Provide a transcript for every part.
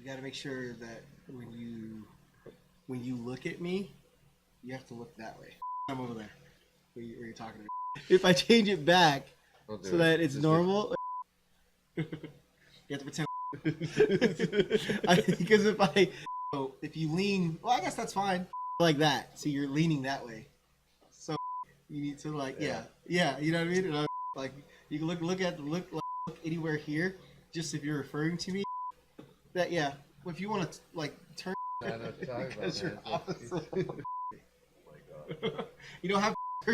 You got to make sure that when you look at me, you have to look that way. I'm over there where you're talking to me. If I change it back so that it's normal, you have to pretend. Because if you lean, well, I guess that's fine. Like that, so you're leaning that way. So you need to yeah, you know what I mean? And like you can look anywhere here. Just if you're referring to me, that if you want to like turn, because you're opposite. Oh my god! You don't have. Hey,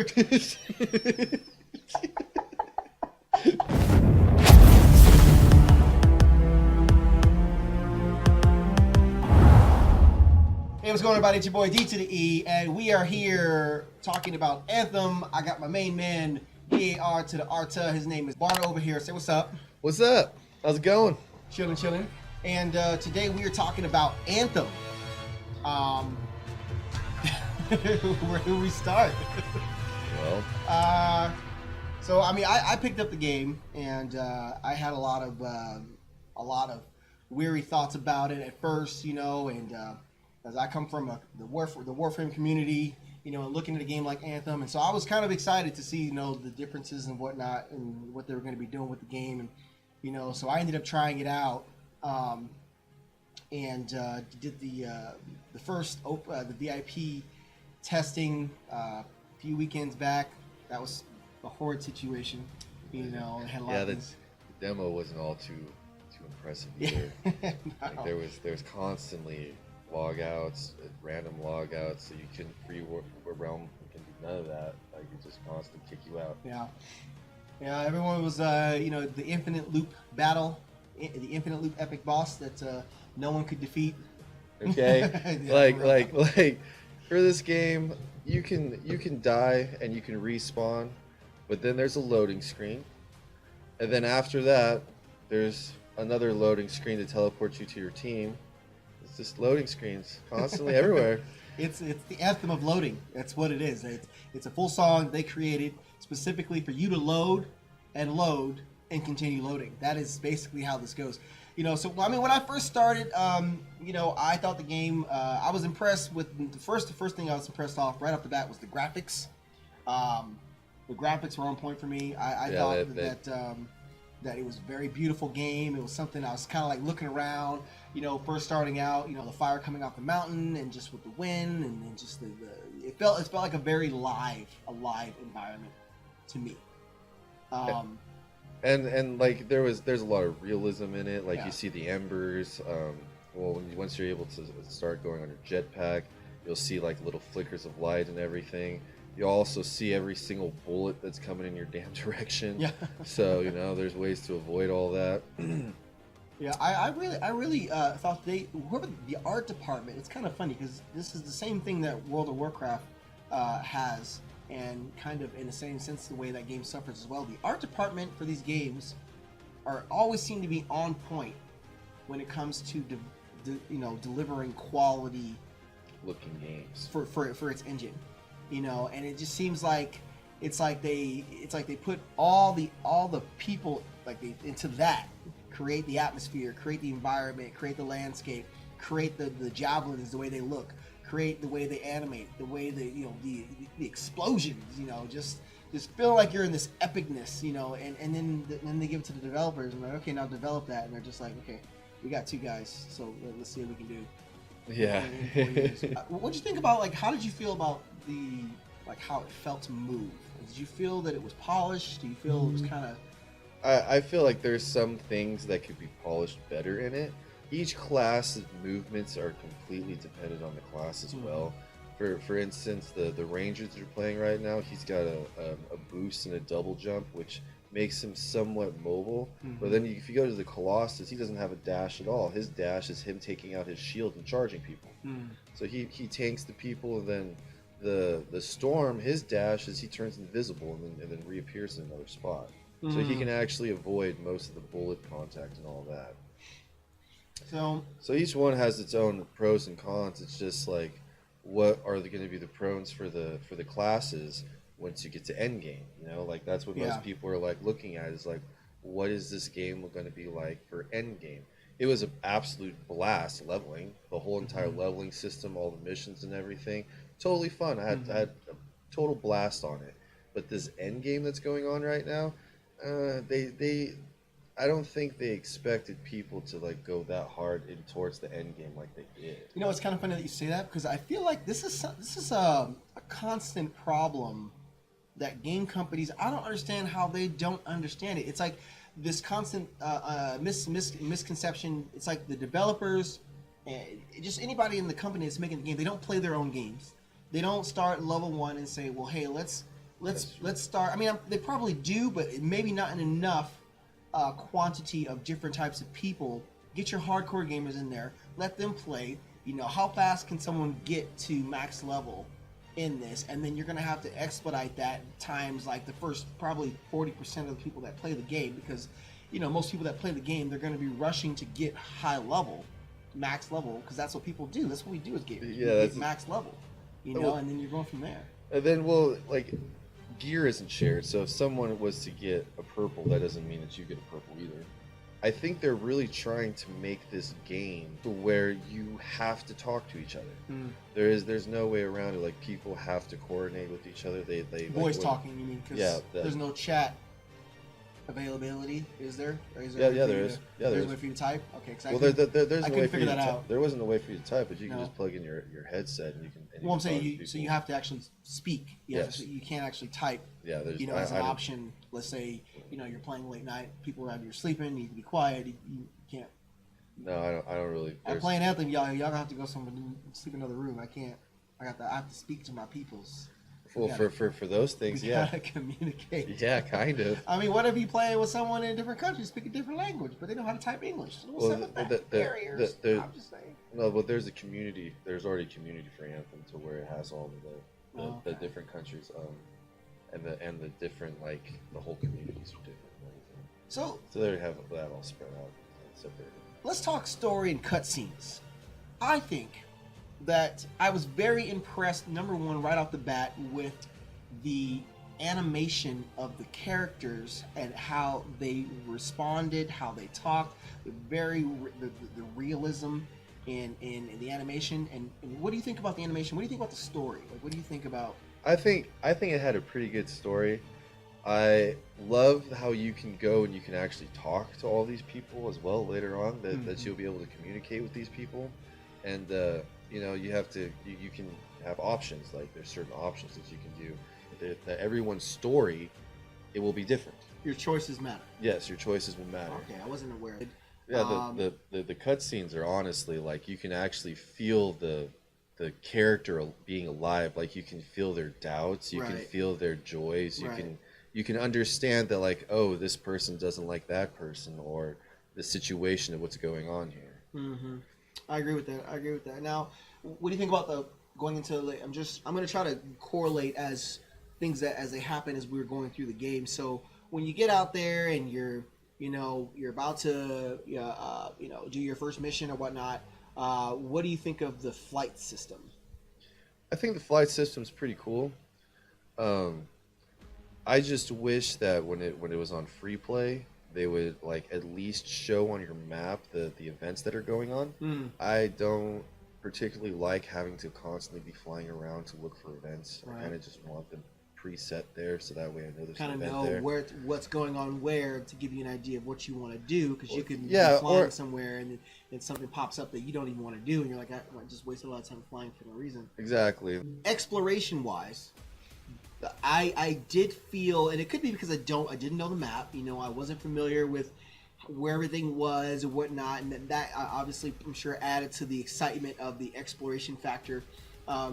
what's going on, everybody? It's your boy D to the E, and we are here talking about Anthem. I got my main man, B-A-R to the Arta. His name is Barta over here. Say what's up. What's up? How's it going? Chilling. And today we are talking about Anthem. Where do we start? Well, so I mean, I picked up the game, and I had a lot of weary thoughts about it at first, and as I come from the Warframe community, and looking at a game like Anthem, and so I was kind of excited to see, the differences and whatnot, and what they were going to be doing with the game, and so I ended up trying it out, and did the first the VIP testing a few weekends back. That was a horrid situation, It had a lot of things. The demo wasn't all too impressive either. No. Like there was constantly logouts, random logouts, so you couldn't free realm. You can do none of that. Like it just constantly kick you out. Yeah. Everyone was the infinite loop battle, the infinite loop epic boss that no one could defeat. Okay, like for this game, you can die and you can respawn, but then there's a loading screen, and then after that, there's another loading screen to teleport you to your team. It's just loading screens constantly everywhere. It's the anthem of loading. That's what it is. It's a full song they created specifically for you to load and continue loading. That is basically how this goes. So I mean, when I first started, I thought the game. I was impressed with the first thing I was impressed off right off the bat was the graphics. The graphics were on point for me. I thought that it was a very beautiful game. It was something I was kind of like looking around, first starting out, the fire coming off the mountain and just with the wind and just it felt like a very alive environment to me. And like there's a lot of realism in it. Like you see the embers. Once you're able to start going on your jetpack, you'll see like little flickers of light and everything. You also see every single bullet that's coming in your damn direction. Yeah. So there's ways to avoid all that. Yeah, I really thought whoever the art department. It's kind of funny because this is the same thing that World of Warcraft has, and kind of in the same sense the way that game suffers as well. The art department for these games always seem to be on point when it comes to delivering quality looking games for its engine. And it just seems like it's like they put all the people into that, create the atmosphere, create the environment, create the landscape, create the javelins, the way they look, create the way they animate, the way the explosions, just feel like you're in this epicness, and then they give it to the developers and they're like, okay, now develop that, and they're just like, okay, we got 2 guys, so let's see what we can do. Yeah. What'd you think about, how did you feel about how it felt to move? Did you feel that it was polished? Do you feel it was kind of... I feel like there's some things that could be polished better in it. Each class's movements are completely dependent on the class as well. For instance, the ranger that you're playing right now, he's got a boost and a double jump, which makes him somewhat mobile. But then if you go to the Colossus, he doesn't have a dash at all. His dash is him taking out his shield and charging people. So he tanks the people, and then the Storm, his dash is he turns invisible and then reappears in another spot. So he can actually avoid most of the bullet contact and all that. So each one has its own pros and cons. It's just like, what are going to be the pros for the classes once you get to end game? That's what most people are looking at, is like, what is this game going to be like for end game? it was an absolute blast leveling. The whole entire leveling system, all the missions and everything, totally fun. I had a total blast on it. But this end game that's going on right now, they I don't think they expected people to like go that hard in towards the end game like they did. You know, it's kind of funny that you say that because I feel like this is a constant problem that game companies. I don't understand how they don't understand it. It's like this constant misconception. It's like the developers, just anybody in the company that's making the game, they don't play their own games. They don't start level 1 and say, well, hey, let's start. I mean, they probably do, but maybe not in enough quantity of different types of people. Get your hardcore gamers in there. Let them play. You know, how fast can someone get to max level in this? And then you're going to have to expedite that times like the first probably 40% of the people that play the game, because, you know, most people that play the game, they're going to be rushing to get high level, max level, because that's what people do. That's what we do as gamers. Yeah, that's max level, you know, and then you're going from there. And then, well, like, gear isn't shared, so if someone was to get a purple, that doesn't mean that you get a purple either. I think they're really trying to make this game to where you have to talk to each other. There's no way around it. Like, people have to coordinate with each other. They voice talking, you mean? Because there's no chat availability, is there? Or is there there is. There's a way for you to type. Okay, there's no way for you to type. There wasn't a way for you to type, but you can just plug in your headset and you can. Well, I'm saying so you have to actually speak. Yes. You can't actually type. Yeah, there's. You know, as an option. Let's say, you know, you're playing late night. People around you are sleeping. You can be quiet. You can't. No, I don't really. I'm playing Anthem. Y'all gonna have to go somewhere sleep in another room. I can't. I have to speak to my peoples. Well, for those things, we gotta communicate. Yeah, kind of. I mean, what if you play with someone in a different country, speak a different language, but they know how to type English? Barriers. I'm just saying. No, but there's a community. There's already a community for Anthem to where it has all of the different countries, and the different, like, the whole communities are different. So they have that all spread out and separated. Let's talk story and cutscenes. I think that I was very impressed, number one, right off the bat, with the animation of the characters and how they responded, how they talked, the realism in the animation. And what do you think about the animation? What do you think about the story? Like, what do you think about? I think it had a pretty good story. I love how you can go and you can actually talk to all these people as well later on. That you'll be able to communicate with these people, and you know, you can have options. Like, there's certain options that you can do. That everyone's story, it will be different. Your choices matter. Yes, your choices will matter. Okay, I wasn't aware of it. Yeah, the cutscenes are honestly, like, you can actually feel the character being alive. Like, you can feel their doubts, you can feel their joys, you can understand that, like, oh, this person doesn't like that person, or the situation of what's going on here. I agree with that. Now, what do you think about going into? I'm going to try to correlate as things as they happen as we were going through the game. So when you get out there and you're about to do your first mission or whatnot, what do you think of the flight system? I think the flight system's pretty cool. I just wish that when it was on free play, they would, like, at least show on your map the events that are going on. I don't particularly like having to constantly be flying around to look for events. I kind of just want them preset there, so that way I know there's an event there. Kind of know what's going on where, to give you an idea of what you want to do, because you can be flying somewhere and then something pops up that you don't even want to do, and you're like, I just wasted a lot of time flying for no reason. Exactly. Exploration wise, I did feel, and it could be because I didn't know the map. You know, I wasn't familiar with where everything was and whatnot, and that obviously, I'm sure, added to the excitement of the exploration factor.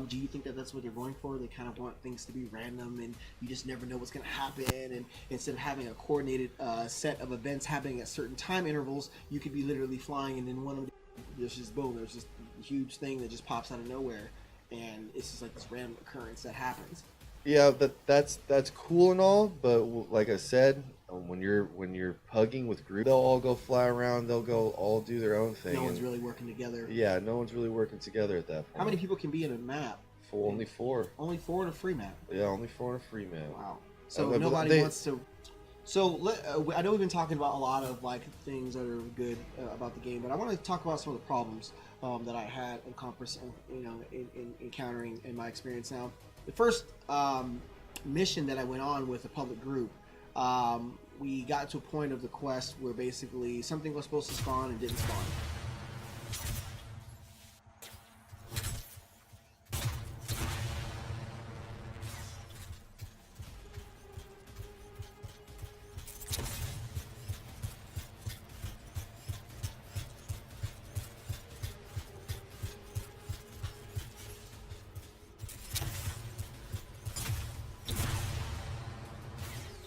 Do you think that that's what they're going for? They kind of want things to be random, and you just never know what's going to happen. And instead of having a coordinated set of events happening at certain time intervals, you could be literally flying, and then one of them, there's just a huge thing that just pops out of nowhere, and it's just like this random occurrence that happens. Yeah, that's cool and all, but like I said, when you're hugging with group, they'll all go fly around. They'll go all do their own thing. No one's really working together. Yeah, no one's really working together at that point. How many people can be in a map? Only 4. Only 4 in a free map. Yeah, only 4 in a free map. Wow. So nobody wants to. I know we've been talking about a lot of like things that are good about the game, but I want to talk about some of the problems that I had in encountering in my experience. Now, the first mission that I went on with a public group, we got to a point of the quest where basically something was supposed to spawn and didn't spawn.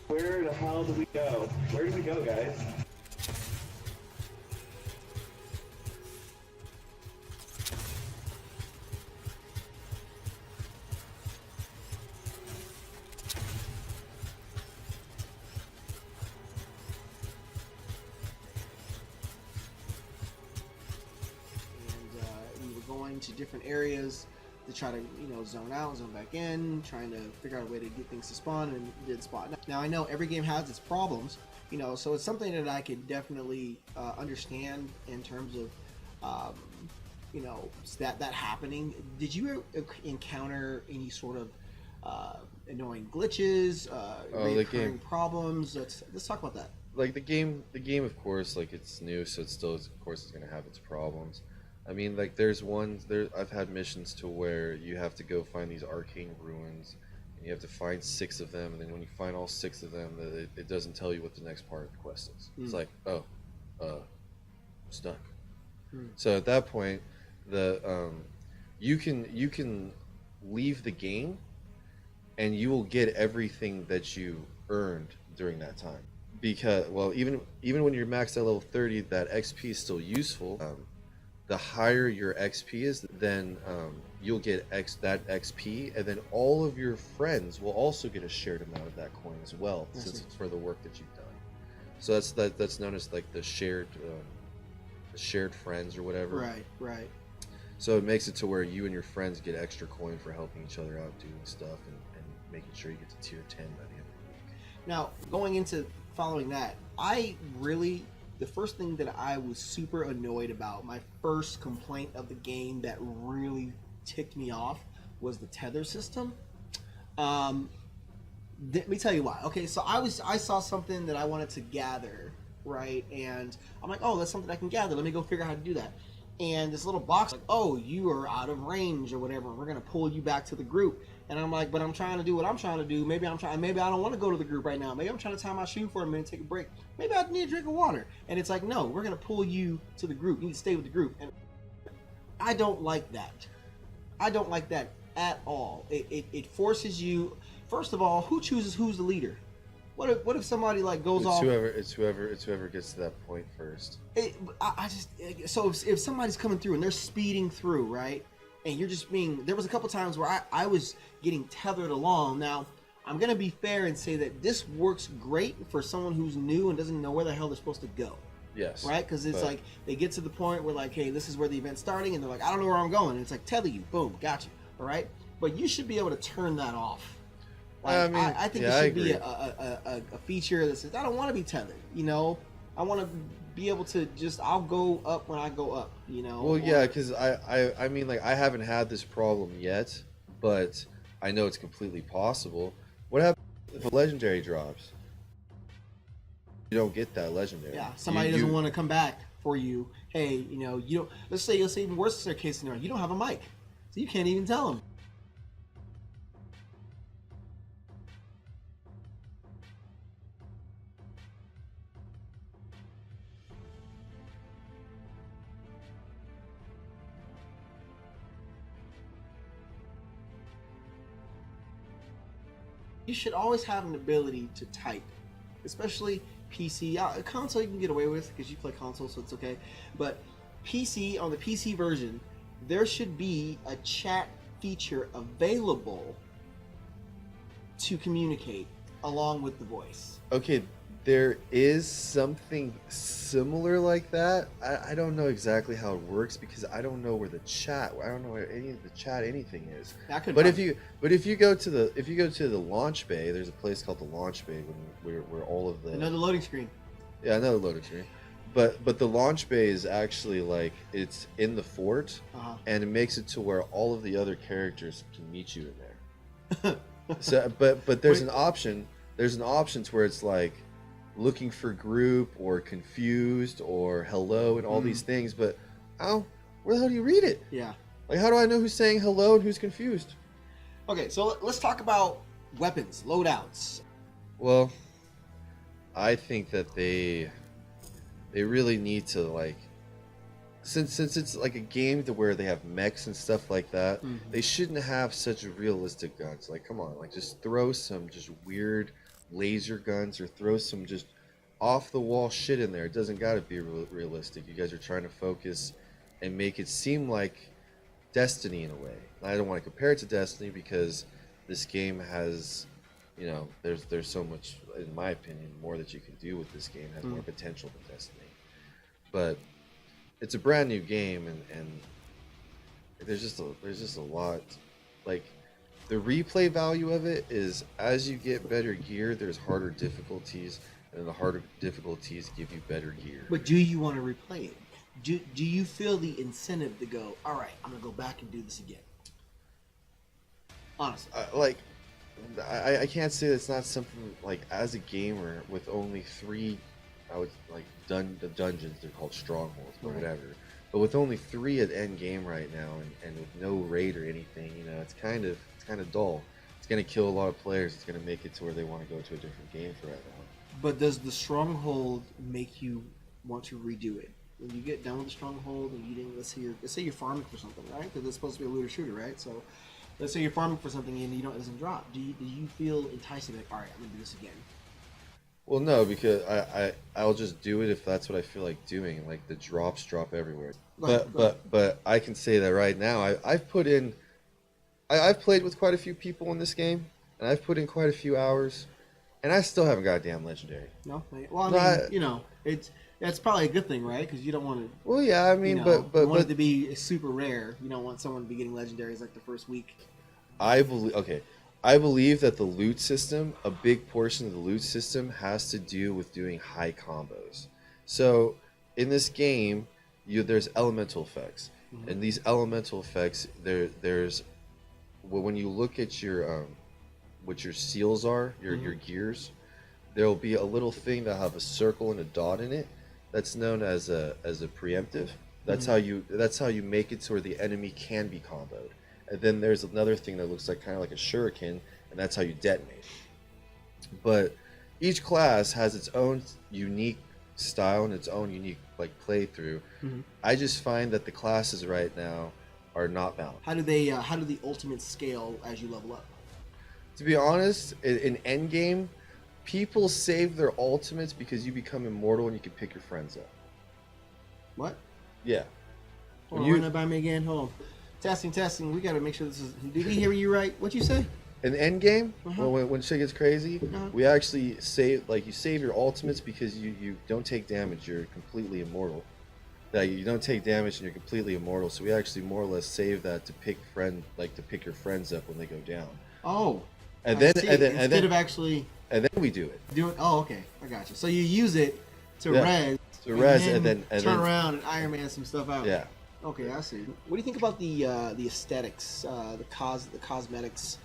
Where the hell do we go? Where do we go, guys? We were going to different areas to try to zone out, zone back in, trying to figure out a way to get things to spawn, and it did spawn. Now I know every game has its problems, so it's something that I could definitely understand in terms of that happening. Did you encounter any sort of annoying glitches, recurring problems? Let's talk about that. Like the game of course, like it's new, so it's still, of course, it's going to have its problems. I mean, like I've had missions to where you have to go find these arcane ruins, and you have to find 6 of them, and then when you find all 6 of them, it doesn't tell you what the next part of the quest is. It's like, stuck. So at that point, you can leave the game, and you will get everything that you earned during that time. Because, well, even when you're maxed at level 30, that XP is still useful. The higher your XP is, then you'll get that XP, and then all of your friends will also get a shared amount of that coin as well, since it's for the work that you've done. So that's known as like the shared friends or whatever. Right. So it makes it to where you and your friends get extra coin for helping each other out, doing stuff, and making sure you get to tier 10 by the end of the week. Now, going into following that, the first thing that I was super annoyed about, my first complaint of the game that really ticked me off, was the tether system. Let me tell you why. Okay, so I saw something that I wanted to gather, right? And I'm like, oh, that's something I can gather. Let me go figure out how to do that. And this little box, like, oh, you are out of range or whatever. We're gonna pull you back to the group. And I'm like, but I'm trying to do what I'm trying to do. Maybe I don't want to go to the group right now. Maybe I'm trying to tie my shoe for a minute, take a break. Maybe I need a drink of water. And it's like, no, we're gonna pull you to the group. You need to stay with the group. And I don't like that. I don't like that at all. It forces you. First of all, who chooses who's the leader? What if somebody like goes off? It's whoever gets to that point first. So if somebody's coming through and they're speeding through, right? And you're just there was a couple times where I was getting tethered along. Now, I'm going to be fair and say that this works great for someone who's new and doesn't know where the hell they're supposed to go. Yes. Right? Because it's like they get to the point where like, hey, this is where the event's starting, and they're like, I don't know where I'm going. And it's like, tether you, boom, got you. All right? But you should be able to turn that off. Like, I think it should be a feature that says, I don't want to be tethered. I want to be able to I'll go up when I go up, Well, yeah, because I mean, like, I haven't had this problem yet, but I know it's completely possible. What happens if a legendary drops? You don't get that legendary. Yeah, somebody doesn't want to come back for you. Hey, you don't. Let's say even worse case scenario, you don't have a mic, so you can't even tell them. You should always have an ability to type, especially PC. Console you can get away with because you play console, so it's okay. But PC, on the PC version, there should be a chat feature available to communicate along with the voice. Okay, There is something similar like that. I don't know exactly how it works because I don't know where the chat. I don't know where any of the chat anything is. That could But probably- if you go to the launch bay, there's a place called the launch bay where all of the another loading screen. yeah, another loading screen. But the launch bay is actually like it's in the fort, Uh-huh. and it makes it to where all of the other characters can meet you in there. So, but there's Wait. an option. There's an option to where it's like looking for group or confused or hello and all these things. But where the hell do you read it? Yeah. Like, how do I know who's saying hello and who's confused? Okay, so let's talk about weapons, loadouts. Well, I think that they really need to, like, since it's like a game to where they have mechs and stuff like that, they shouldn't have such realistic guns. Like, come on, like just throw some just weird laser guns or throw some just off the wall shit in there. It doesn't got to be realistic. You guys are trying to focus and make it seem like Destiny in a way. I don't want to compare it to Destiny because this game has, you know, there's so much, in my opinion, more that you can do with this game. It has more potential than Destiny. But it's a brand new game, and there's just a lot. Like, the replay value of it is as you get better gear, there's harder difficulties, and the harder difficulties give you better gear. But do you want to replay it? Do you feel the incentive to go, all right, I'm going to go back and do this again? Honestly. I can't say it's not something, like, as a gamer with only 3, I would like the dungeons, they're called strongholds, but Right. whatever. But with only 3 at end game right now, and with no raid or anything, you know, it's kind of dull. It's gonna kill a lot of players. It's gonna make it to where they want to go to a different game for right now. But does the stronghold make you want to redo it? When you get done with the stronghold and you didn't, let's say you're farming for something, right? Because it's supposed to be a looter shooter, right? So let's say you're farming for something and it doesn't drop. Do you feel enticed to be like, all right, I'm gonna do this again? Well, no, because I'll just do it if that's what I feel like doing. Like, the drops drop everywhere. Right, But I can say that right now. I've played with quite a few people in this game, and I've put in quite a few hours, and I still haven't got a damn legendary. No. Well, I mean, No, you know, that's probably a good thing, right? Because you don't want to. Well, yeah, I mean, You know, you want it but to be super rare. You don't want someone to be getting legendaries like the first week. I believe that the loot system, a big portion of the loot system, has to do with doing high combos. So in this game, there's elemental effects, and these elemental effects, there's when you look at your what your seals are, your gears, there will be a little thing that have a circle and a dot in it. That's known as a preemptive. That's how you make it to where the enemy can be comboed. And then there's another thing that looks like kind of like a shuriken, and that's how you detonate. But each class has its own unique style and its own unique like playthrough. I just find that the classes right now are not balanced. How do the ultimates scale as you level up? To be honest, in endgame, people save their ultimates because you become immortal and you can pick your friends up. What? Yeah. Hold on, run that by me again. Hold on. Testing. We got to make sure this is. Did he hear you right? What'd you say? In endgame, when shit gets crazy, we actually save, like, you save your ultimates because you don't take damage. You're completely immortal. That you don't take damage and you're completely immortal. So we actually more or less save that to pick your friends up when they go down. Oh. And I then see. and then Instead and then of actually and then we do it. doing. Oh, okay. I got you. So you use it to Yeah. res. And then turn around and Iron Man some stuff out. Yeah. Okay, I see. What do you think about the aesthetics, the cosmetics,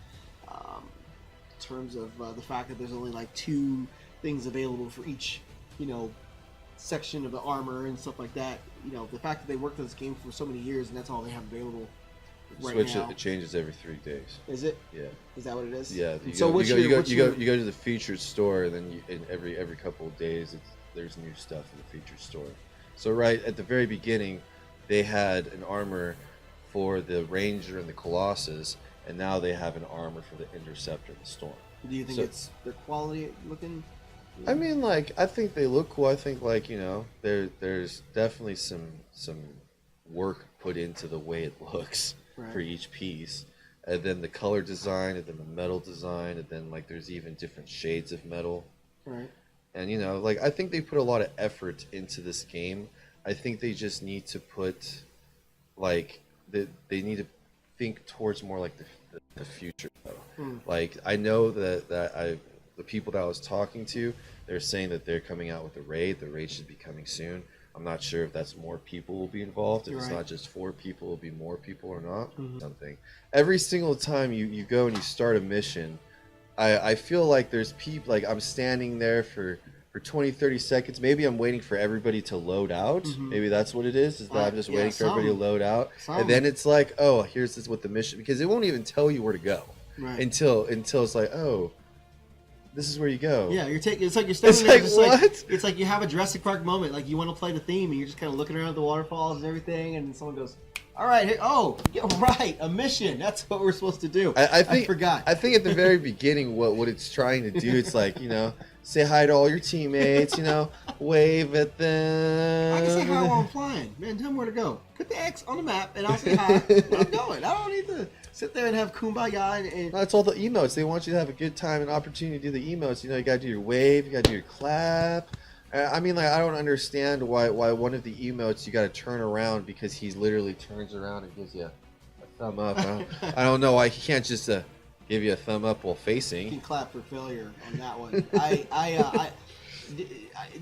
in terms of the fact that there's only like 2 things available for each, section of the armor and stuff like that? The fact that they worked on this game for so many years and that's all they have available right Switch now. it changes every 3 days. Is it? Yeah. Is that what it is? Yeah. You go to the featured store, and then every couple of days there's new stuff in the featured store. So right at the very beginning, they had an armor for the Ranger and the Colossus, and now they have an armor for the Interceptor and the Storm. Do you think it's their quality looking? I mean, like, I think they look cool. I think, like, there's definitely some work put into the way it looks for each piece. And then the color design, and then the metal design, and then, like, there's even different shades of metal. Right. And you know, like I think they put a lot of effort into this game. I think they just need to put like they need to think towards more like the future though. Like I know that the people that I was talking to, they're saying that they're coming out with a raid. The raid should be coming soon. I'm not sure if that's more people will be involved. If You're it's right. not just 4 people, it'll be more people or not. Something. Every single time you go and you start a mission, I feel like there's people, like I'm standing there for 20, 30 seconds. Maybe I'm waiting for everybody to load out. Maybe that's what it is that I'm just waiting for everybody to load out. And then it's like, oh, here's this what the mission, because it won't even tell you where to go until it's like, oh, this is where you go. Yeah, you're taking. It's like you're standing there. like, Just what? like it's like you have a Jurassic Park moment. Like you want to play the theme, and you're just kind of looking around at the waterfalls and everything, and someone goes, "All right, hey, oh, yeah, right, a mission. That's what we're supposed to do." I think, I forgot. I think at the very beginning, what it's trying to do, it's like, you know, say hi to all your teammates, you know, wave at them. I can say hi while I'm flying. Man, tell me where to go. Put the X on the map, and I'll say hi. And I'm going. I don't need to sit there and have kumbaya and That's all the emotes. They want you to have a good time and opportunity to do the emotes. You know, you gotta do your wave, you gotta do your clap. I mean, like, I don't understand why one of the emotes you gotta turn around, because he literally turns around and gives you a thumb up. I don't know why he can't just give you a thumb up while you facing. can clap for failure on that one.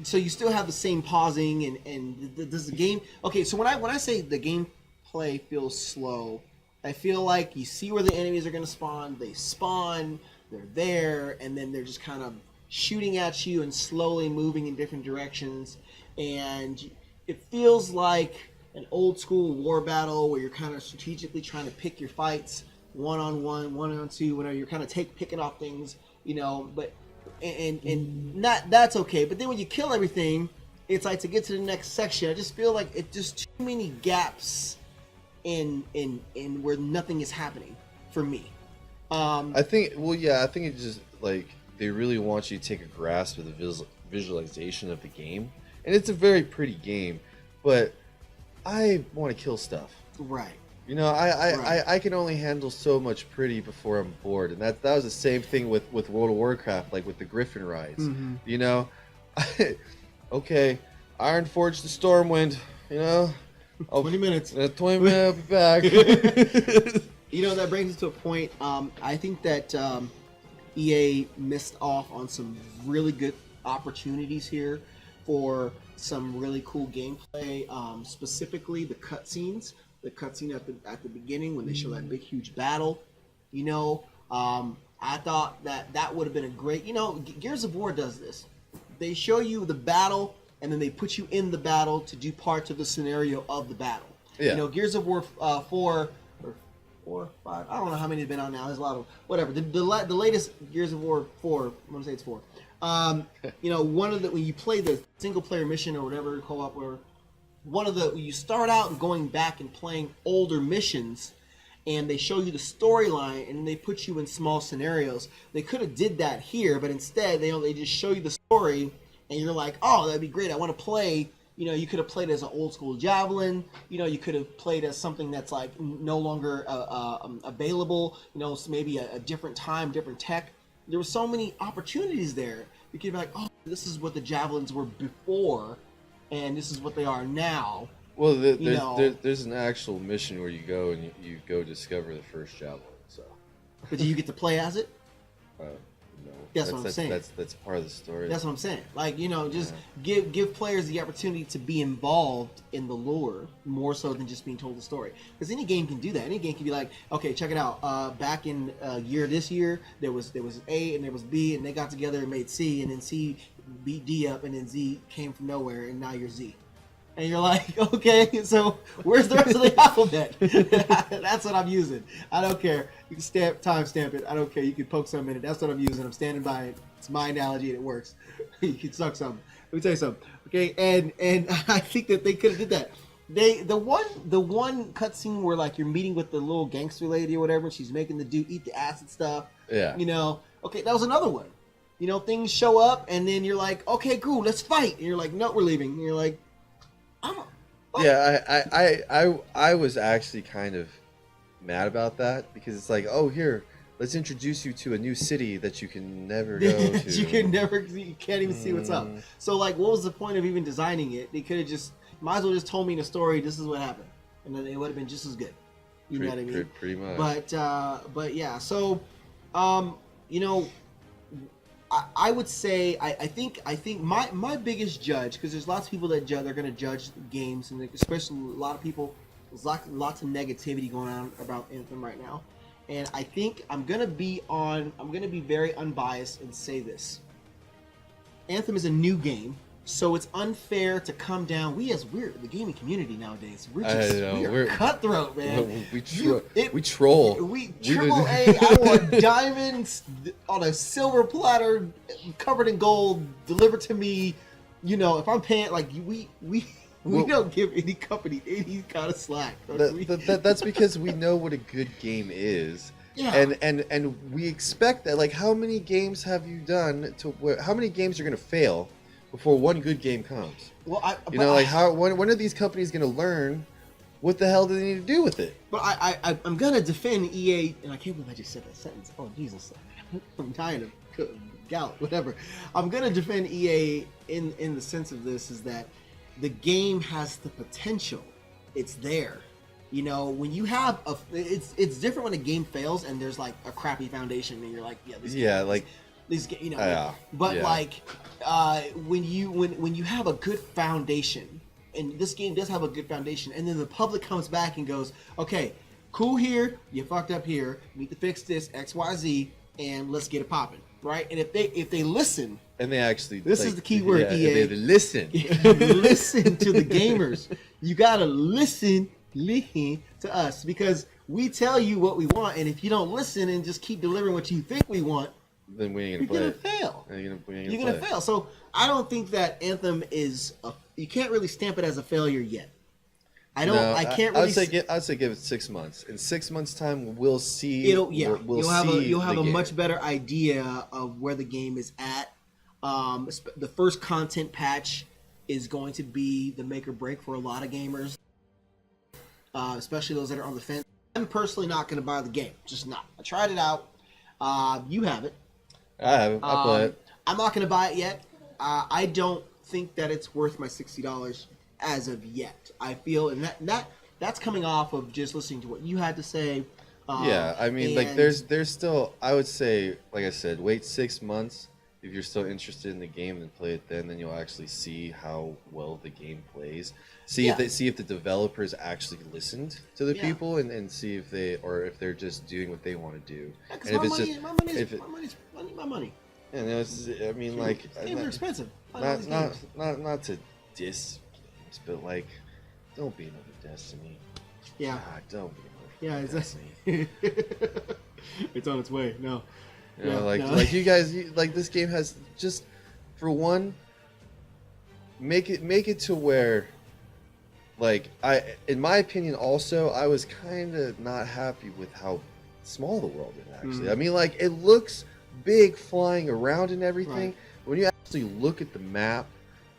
So you still have the same pausing and does the game? Okay, so when I say the gameplay feels slow, I feel like you see where the enemies are going to spawn. They spawn, they're there, and then they're just kind of shooting at you and slowly moving in different directions. And it feels like an old school war battle where you're kind of strategically trying to pick your fights, 1-on-1, 1-on-2, whenever you're kind of picking off things, you know. But and not that's okay. But then when you kill everything, it's like to get to the next section. I just feel like it's just too many gaps in where nothing is happening for me. I think, well, yeah, I think it's just like they really want you to take a grasp of the visualization of the game, and it's a very pretty game, but I want to kill stuff. Right. You know, I can only handle so much pretty before I'm bored, and that was the same thing with World of Warcraft, like with the Griffin rides. You know, okay, Ironforge the Stormwind. You know, 20 minutes. 20 minutes, I'll be back. You know, that brings us to a point. I think that EA missed off on some really good opportunities here for some really cool gameplay. Specifically, the cutscenes. The cutscene at the beginning when they show that big huge battle. You know, I thought that would have been a great. You know, Gears of War does this. They show you the battle, and then they put you in the battle to do parts of the scenario of the battle. Yeah. You know, Gears of War 4 or 5. I don't know how many have been out now. There's a lot of whatever. The latest Gears of War 4. I'm gonna say it's 4. You know, one of the when you play the single player mission or whatever co-op or one of the you start out going back and playing older missions, and they show you the storyline and they put you in small scenarios. They could have did that here, but instead they just show you the story, and you're like, oh, that'd be great. I want to play. You know, you could have played as an old school javelin. You know, you could have played as something that's like no longer available. You know, so maybe a different time, different tech. There were so many opportunities there. You could be like, oh, this is what the javelins were before, and this is what they are now. Well, there's an actual mission where you go and you go discover the first javelin. So, But do you get to play as it? no, That's what I'm saying. That's part of the story. That's what I'm saying. Like, you know, just give players the opportunity to be involved in the lore more so than just being told the story. Because any game can do that. Any game can be like, okay, check it out. Back in this year, there was A and there was B, and they got together and made C, and then C beat D up, and then Z came from nowhere, and now you're Z. And you're like, okay, so where's the rest of the alphabet? That's what I'm using. I don't care. You can timestamp it. I don't care. You can poke something in it. That's what I'm using. I'm standing by it. It's my analogy and it works. You can suck something. Let me tell you something. Okay, and I think that they could have did that. The one cutscene where like you're meeting with the little gangster lady or whatever, and she's making the dude eat the acid stuff. Yeah. You know, okay, that was another one. You know, things show up, and then you're like, okay, cool, let's fight. And you're like, no, we're leaving. And you're like, yeah, I was actually kind of mad about that, because it's like, oh, here, let's introduce you to a new city that you can never go to. You can't even see what's up. Mm. So like, what was the point of even designing it? They could have just, might as well just told me in a story, this is what happened, and then it would have been just as good. You know what I mean? Pretty much. But yeah. So, you know, I would say I think my biggest judge, because there's lots of people that they're going to judge games, and especially a lot of people, there's lots of negativity going on about Anthem right now, and I think I'm gonna be very unbiased and say this: Anthem is a new game, so it's unfair to come down. We're the gaming community nowadays. We're cutthroat, man. We We troll. We triple A. I want diamonds on a silver platter, covered in gold, delivered to me. You know, if I'm paying, like we don't give any company any kind of slack. That's because we know what a good game is. Yeah. And we expect that. Like, how many games have you done how many games are going to fail before one good game comes? Well, when are these companies going to learn what the hell do they need to do with it? But I'm gonna defend EA, and I can't believe I just said that sentence. Oh Jesus, I'm dying of gout, whatever. I'm gonna defend EA in the sense of this is that the game has the potential. It's there. You know, when you have it's different when a game fails and there's like a crappy foundation, and you're like, you know, but like when you have a good foundation, and this game does have a good foundation, and then the public comes back and goes, okay, cool here, you fucked up here, need to fix this XYZ, and let's get it popping, right? And if they listen, and they actually, this is the key word, They EA. listen. Listen to the gamers. You gotta listen to us, because we tell you what we want, and if you don't listen and just keep delivering what you think we want, then we ain't you're gonna gonna fail. You're gonna fail. So I don't think that Anthem you can't really stamp it as a failure yet. I can't really. I'd say give it 6 months. In 6 months' time, we'll see. You'll have a much better idea of where the game is at. The first content patch is going to be the make or break for a lot of gamers, especially those that are on the fence. I'm personally not going to buy the game. Just not. I tried it out. You have it. I haven't. I play it. I'm not going to buy it yet. I don't think that it's worth my $60 as of yet. I feel, and that's coming off of just listening to what you had to say. Yeah, I mean, like there's still, I would say, like I said, wait 6 months. If you're still interested in the game, then play it then you'll actually see how well the game plays. If the developers actually listened to the people, and see if they're just doing what they want to do. Yeah, and if it's my money. And I mean, like, games are expensive. Not to diss games, but like, don't be another Destiny. Yeah. God, don't be another Destiny. It's on its way. No. You know, like you guys, like this game has just, for one, make it to where, like, in my opinion, also I was kind of not happy with how small the world is actually. I mean, like, it looks big flying around and everything. Right. When you actually look at the map,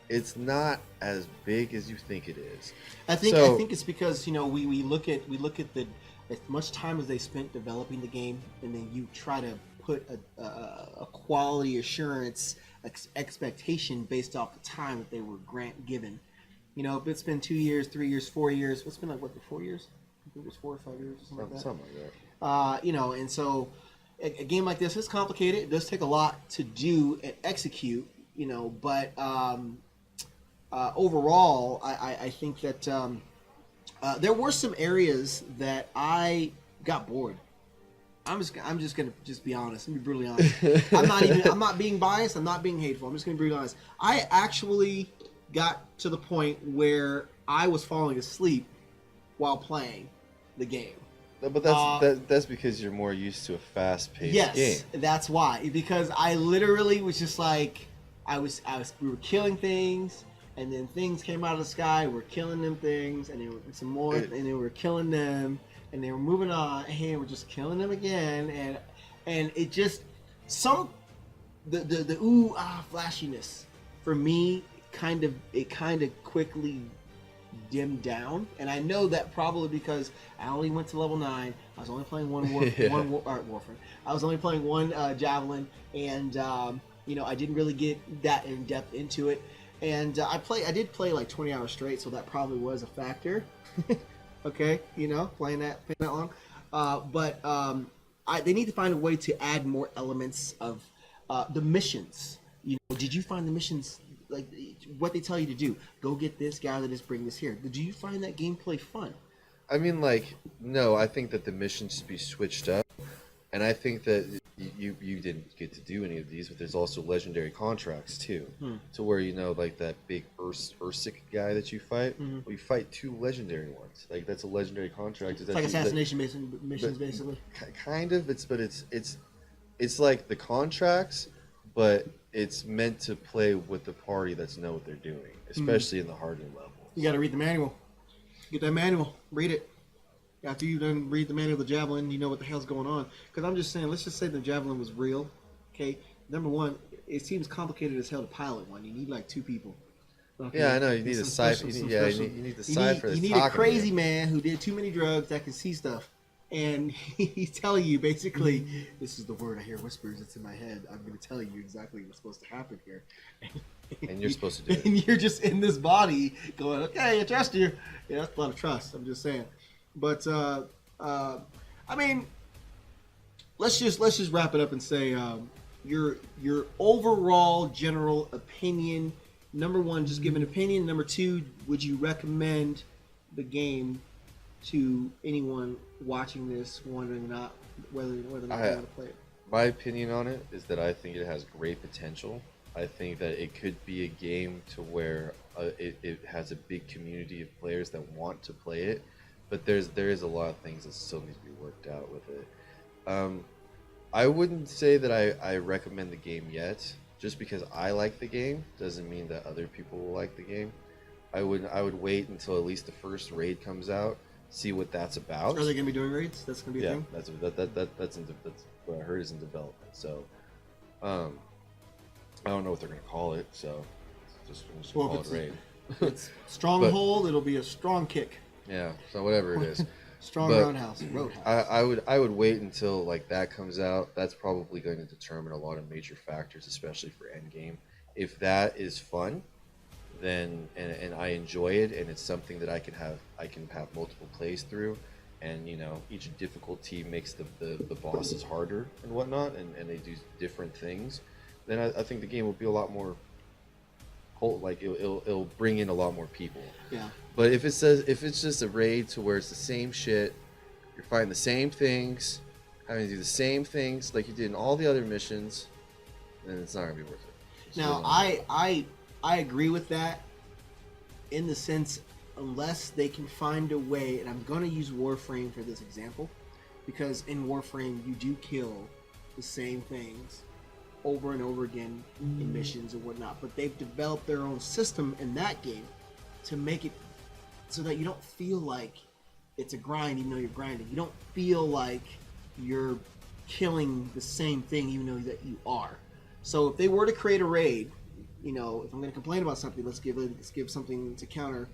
it's not as big as you think it is. I think it's because, you know, we look at the as much time as they spent developing the game, and then you try to put a quality assurance expectation based off the time that they were given. You know, if it's been 2 years, 3 years, 4 years, it's been like, what, 4 years? I think it was 4 or 5 years or something like that. Something like that. You know, and so a game like this is complicated. It does take a lot to do and execute, you know, but overall, I think that there were some areas that I got bored. I'm just gonna be honest. I'm gonna be brutally honest. I'm not being biased. I'm not being hateful. I'm just gonna be brutally honest. I actually got to the point where I was falling asleep while playing the game. But that's because you're more used to a fast-paced game. Yes, that's why. Because I literally was just like, we were killing things, and then things came out of the sky. We're killing them things, and then some more, and then we're killing them, and they were moving on, and we're just killing them again, and it just the flashiness for me kind of quickly dimmed down, and I know that probably because I only went to level 9. I was only playing one Yeah. Warframe. I was only playing one Javelin, and I didn't really get that in depth into it. And I did play like 20 hours straight, so that probably was a factor. Okay, playing that long. But they need to find a way to add more elements of the missions. Did you find the missions, like what they tell you to do? Go get this, gather this, bring this here. Did you find that gameplay fun? I mean, no, I think that the missions should be switched up. And I think that you didn't get to do any of these, but there's also legendary contracts too, to where like that big Ursik guy that you fight. Well, you fight 2 legendary ones. Like that's a legendary contract. It's like assassination missions, basically. Kind of. It's like the contracts, but it's meant to play with the party that's know what they're doing, especially in the hardened level. You got to read the manual. Get that manual. Read it. After you done read the manual of the Javelin, you know what the hell's going on. Because I'm just saying, let's just say the Javelin was real. Okay, number one, it seems complicated as hell to pilot one. You need like 2 people. Okay? Yeah, I know. You need a cipher. You need the cipher. You need a crazy man who did too many drugs that can see stuff. And he's telling you basically, this is the word I hear whispers. It's in my head. I'm going to tell you exactly what's supposed to happen here. And you're supposed to do it. And you're just in this body going, okay, I trust you. Yeah, that's a lot of trust. I'm just saying. But I mean, let's just wrap it up and say your overall general opinion. Number 1, just give an opinion. Number 2, would you recommend the game to anyone watching this, wondering whether or not they want to play it? My opinion on it is that I think it has great potential. I think that it could be a game to where it has a big community of players that want to play it. But there is a lot of things that still need to be worked out with it. I wouldn't say that I recommend the game yet. Just because I like the game doesn't mean that other people will like the game. I would wait until at least the first raid comes out, see what that's about. Are they going to be doing raids? That's going to be a thing? That's what I heard is in development. So I don't know what they're going to call it. So just call it raid. It's stronghold. It'll be a strong kick. Yeah, so whatever it is. Strong but roadhouse. I would wait until that comes out. That's probably going to determine a lot of major factors, especially for endgame. If that is fun, then and I enjoy it, and it's something that I can have multiple plays through, and each difficulty makes the bosses harder and whatnot, and they do different things. Then I think the game will be a lot more. It'll bring in a lot more people. Yeah. But if it's just a raid to where it's the same shit, you're fighting the same things, having to do the same things like you did in all the other missions, then it's not gonna be worth it. Now I agree with that in the sense, unless they can find a way, and I'm gonna use Warframe for this example, because in Warframe you do kill the same things over and over again in missions and whatnot, but they've developed their own system in that game to make it so that you don't feel like it's a grind even though you're grinding. You don't feel like you're killing the same thing even though that you are. So if they were to create a raid, if I'm going to complain about something, let's give something to counter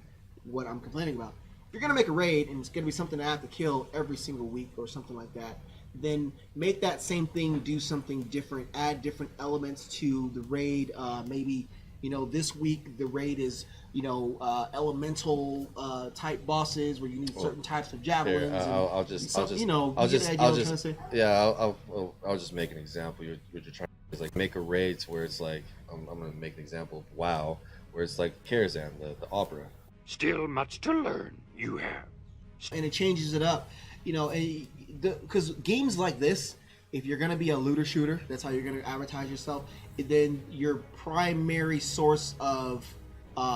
what I'm complaining about. If you're going to make a raid and it's going to be something I have to kill every single week or something like that, then make that same thing do something different, add different elements to the raid. Maybe this week the raid is elemental type bosses where you need certain types of javelins. I'll just make an example. What you're trying to is make a raid where it's like I'm gonna make an example of WoW, where it's like Karazhan, the opera. Still much to learn, you have. And it changes it up, because games like this, if you're going to be a looter shooter, that's how you're going to advertise yourself, then your primary source of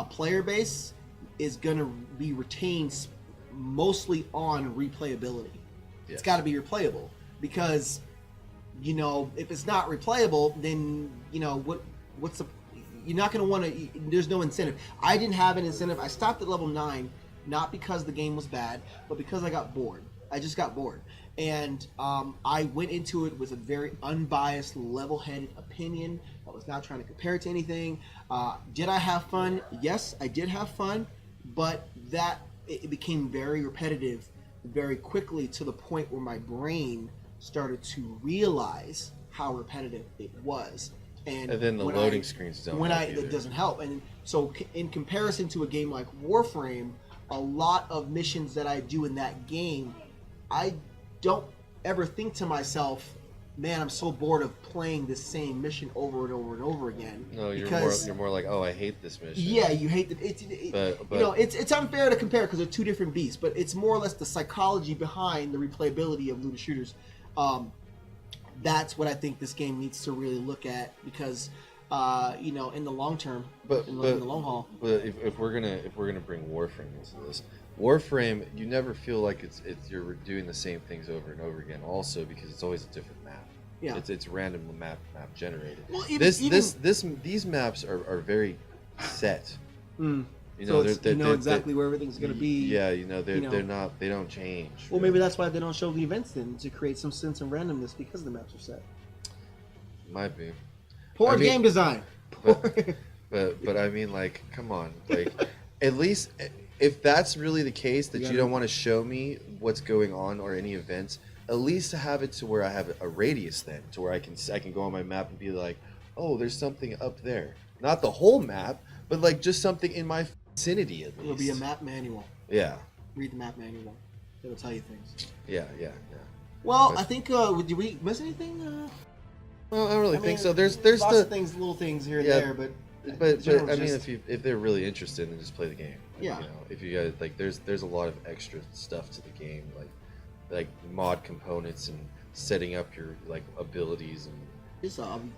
player base is going to be retained mostly on replayability. Yes. It's got to be replayable, because if it's not replayable, then what's the, you're not going to want to, there's no incentive. I didn't have an incentive. I stopped at level 9 not because the game was bad, but because I got bored. I just got bored. And I went into it with a very unbiased, level-headed opinion. I was not trying to compare it to anything. Did I have fun? Yes, I did have fun. But it became very repetitive very quickly to the point where my brain started to realize how repetitive it was. And then the loading screens don't help either. It doesn't help. And so in comparison to a game like Warframe, a lot of missions that I do in that game, I don't ever think to myself, man, I'm so bored of playing this same mission over and over and over again. No, you're more like, oh, I hate this mission. Yeah, you hate it's unfair to compare because they're two different beasts, but it's more or less the psychology behind the replayability of looter shooters. That's what I think this game needs to really look at because, in the long term, in the long haul. But if we're gonna bring Warframe into this, Warframe, you never feel like it's you're doing the same things over and over again. Also, because it's always a different map. Yeah, it's random map generated. Well, these maps are very set. You know, so exactly where everything's going to be. Yeah, they don't change. Well, maybe that's why they don't show the events then, to create some sense of randomness because the maps are set. Might be. Poor game design. But I mean, like, come on, like, at least if that's really the case that you don't want to show me what's going on or any events, at least have it to where I have a radius then, to where I can go on my map and be like, oh, there's something up there. Not the whole map, but like just something in my vicinity at least. It'll be a map manual. Yeah. Read the map manual. It'll tell you things. Yeah. Well, I think did we miss anything? Well, I don't really think so. There's lots of things, little things here and there, but I mean, if they're really interested, then just play the game. Like, yeah. If you guys like, there's a lot of extra stuff to the game, like mod components and setting up your like abilities and.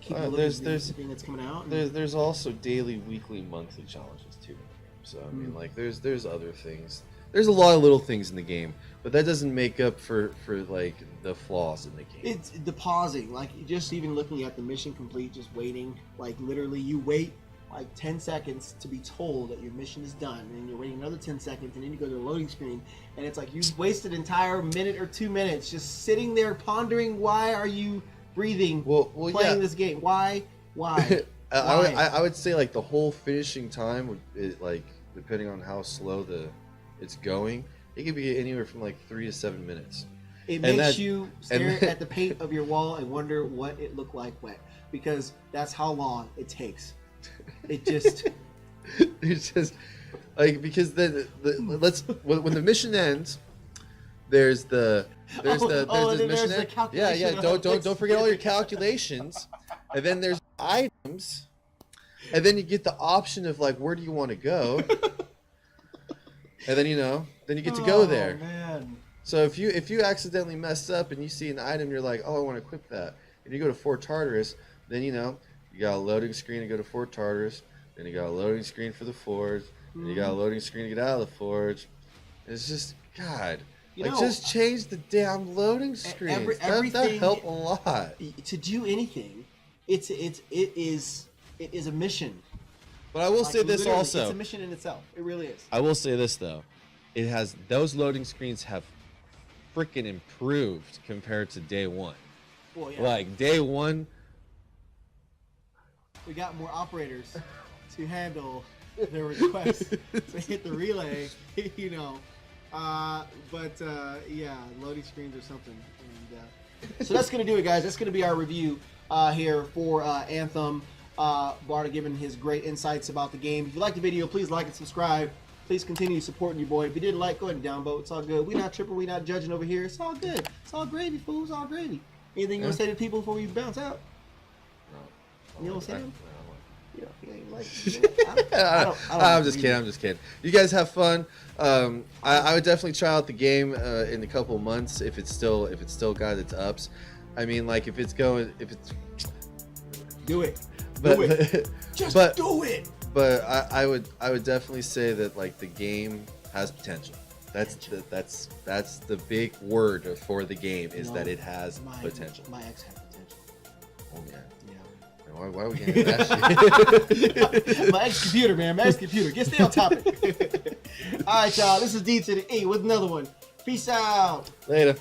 Keep there's that's coming out. There's also daily, weekly, monthly challenges too. So I mean, like there's other things. There's a lot of little things in the game, but that doesn't make up for like the flaws in the game. It's the pausing, like just even looking at the mission complete, just waiting. Like literally, you wait like 10 seconds to be told that your mission is done, and then you're waiting another 10 seconds, and then you go to the loading screen, and it's like you've wasted an entire minute or 2 minutes just sitting there pondering why are you breathing playing this game. Why? I would say like the whole finishing time would like depending on how slow it's going, it could be anywhere from like 3 to 7 minutes. It makes you stare at the paint of your wall and wonder what it looked like wet, because that's how long it takes. It just it's just like, because when the mission ends, there's this mission. Don't forget all your calculations, and then there's items, and then you get the option of like, where do you want to go, and then you get to go there. Man. So if you accidentally mess up and you see an item, you're like, oh, I want to equip that, and you go to Fort Tartarus, then you got a loading screen to go to Fort Tartarus, then you got a loading screen for the forge, and you got a loading screen to get out of the forge. It's just, God. Just change the damn loading screen. That help a lot. To do anything, it is a mission. But I will say this also. It's a mission in itself. It really is. I will say this though. Those loading screens have freaking improved compared to day one. Well, yeah. Like day one, we got more operators to handle their requests to hit the relay. Loading screens or something. And, so that's going to do it, guys. That's going to be our review here for Anthem. Barta giving his great insights about the game. If you liked the video, please like and subscribe. Please continue supporting your boy. If you didn't like, go ahead and downvote. It's all good. We're not tripping. We're not judging over here. It's all good. It's all gravy, fool. It's all gravy. Anything you want to say to people before we bounce out? No. You don't say them? I'm just kidding. You guys have fun. I would definitely try out the game in a couple of months if it's still got its ups. I mean, like if it's do it. Do it. But I would definitely say that like the game has potential. That's the big word for the game is that it has potential. My ex had potential. Oh yeah. Why are we getting that shit? My ex-computer, man. My ex-computer. Stay on topic. All right, y'all. This is D to the E with another one. Peace out. Later.